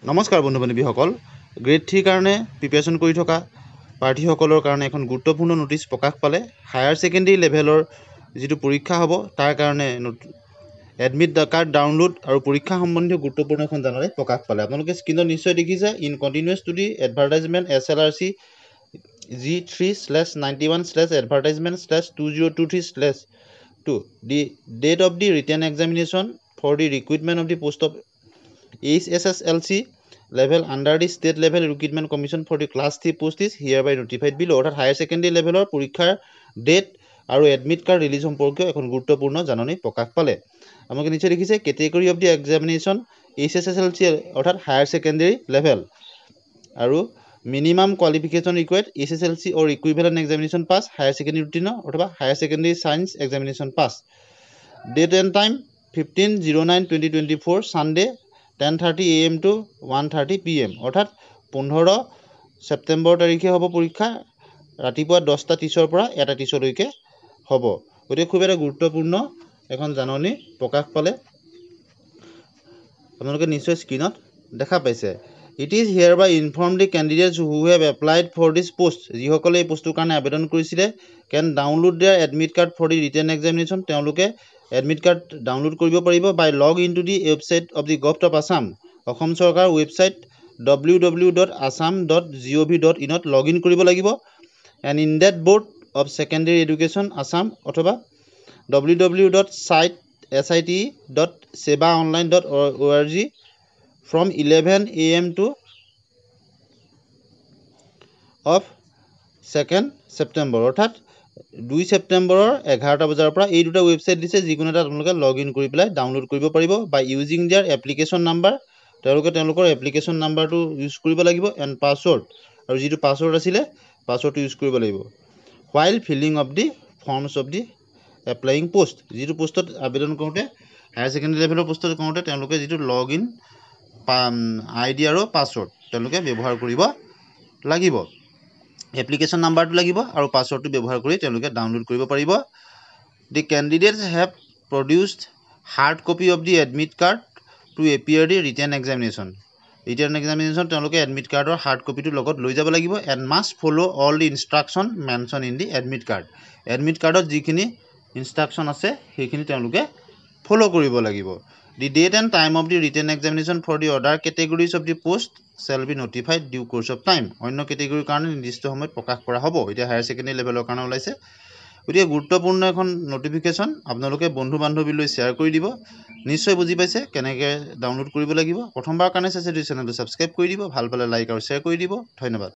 নমস্কাৰ বন্ধু বান্ধৱীসকল গ্ৰেড 3 কাৰণে প্ৰিপাৰেচন কৰি থকা প্ৰাৰ্থীসকলৰ কাৰণে এখন গুৰুত্বপূৰ্ণ নোটিছ প্ৰকাশ পালে হায়াৰ ছেকেণ্ডাৰী লেভেলৰ যিটো পৰীক্ষা হ'ব তাৰ কাৰণে এডমিট কাৰ্ড ডাউনলোড আৰু পৰীক্ষা সম্বন্ধীয় গুৰুত্বপূৰ্ণ এখন জাননী প্ৰকাশ পালে আপোনালোকে স্ক্ৰীনত নিশ্চয় দেখিছে in continuous to the advertisement SLRC G3/91/advertisement/2023/2 the date of the written examination for the recruitment of the post of HSSLC level under the state level recruitment commission for the class 3 post is hereby notified below অৰ্থাৎ higher secondary লেভেলৰ পৰীক্ষাৰ date আৰু admit card release সম্পৰ্কীয় এখন গুৰুত্বপূৰ্ণ জাননী প্ৰকাশ পালে আপোনালোকে নিশ্চয় দেখিছে category of the examination HSSLC অৰ্থাৎ হায়াৰ ছেকেণ্ডাৰী লেভেল আৰু minimum qualification required HSSLC or equivalent examination pass higher secondary routine অথবা higher secondary science examination pass date and time 15/09/2024 Sunday 10:30 AM to 1:30 PM অৰ্থাৎ 15 ছেপ্টেম্বৰ তাৰিখে হ'ব পৰীক্ষা ৰাতিপুৱা 10:30 পৰা 1:30 লৈকে হ'ব গতিকে খুব এটা গুৰুত্বপূৰ্ণ এখন জাননী প্ৰকাশ পালে আপোনালোকে নিশ্চয় স্ক্ৰীনত দেখা পাইছে it is hereby inform the candidates who have applied for this post যিসকলে এই পোষ্টটোৰ কাৰণে আবেদন কৰিছিলে can download their admit card for the written examination তেওঁলোকে এডমিট কাৰ্ড ডাউনলোড কৰিব পাৰিব by log in to the website of the Government of Assam Assam চৰকাৰৰ ৱেবছাইট www.assam.gov.in ত লগ ইন কৰিব লাগিব এণ্ড ইণ্ডেট Board of Secondary Education Assam অথবা www.site.sebaonline.org from 11 AM to of 2nd September অৰ্থাৎ 2 ছেপ্টেম্বৰৰ 11টা বজাৰ পৰা এই দুটা ৱেবছাইট দিছে যিকোনো এটা আপোনালোকে লগ ইন কৰি পেলাই ডাউনলোড কৰিব পাৰিব বাই ইউজিং দিয়াৰ এপ্লিকেশ্যন নাম্বাৰ তেওঁলোকৰ এপ্লিকেশ্যন নাম্বাৰটো ইউজ কৰিব লাগিব এণ্ড পাছৱৰ্ড আৰু যিটো পাছৱৰ্ড আছিলে পাছৱৰ্ডটো ইউজ কৰিব লাগিব while filling of the forms of the applying post যিটো পোষ্টত আবেদন কৰোঁতে হায়াৰ ছেকেণ্ডাৰী লেভেলৰ পোষ্টত কৰোঁতে তেওঁলোকে যিটো লগ ইন ID আৰু পাছৱৰ্ড তেওঁলোকে ব্যৱহাৰ কৰিব লাগিব এপ্লিকেশ্যন নাম্বাৰটো লাগিব আৰু পাছৱৰ্ডটো ব্যৱহাৰ কৰি তেওঁলোকে ডাউনলোড কৰিব পাৰিব the candidates have produced hard copy of the admit card to appear the written examination তেওঁলোকে এডমিট কাৰ্ডৰ হাৰ্ড কপিটো লগত লৈ যাব লাগিব and must follow' all the instruction mention in the admit কাৰ্ডত যিখিনি ইনষ্ট্ৰাকশ্যন আছে সেইখিনি তেওঁলোকে ফ'ল' কৰিব লাগিব the date and time of the written examination for the other categories of the post shall be notified due course of time অন্য কেটেগৰীৰ কাৰণে নিৰ্দিষ্ট সময়ত প্ৰকাশ কৰা হ'ব এতিয়া হায়াৰ ছেকেণ্ডেৰী লেভেলৰ কাৰণে ওলাইছে গতিকে গুৰুত্বপূৰ্ণ এখন নটিফিকেশ্যন আপোনালোকে বন্ধু বান্ধৱীলৈ শ্বেয়াৰ কৰি দিব নিশ্চয় বুজি পাইছে কেনেকৈ ডাউনলোড কৰিব লাগিব প্ৰথমবাৰ কাৰণে চাইছে চেনেলটো ছাবস্ক্ৰাইব কৰি দিব ভাল পালে লাইক আৰু শ্বেয়াৰ কৰি দিব ধন্যবাদ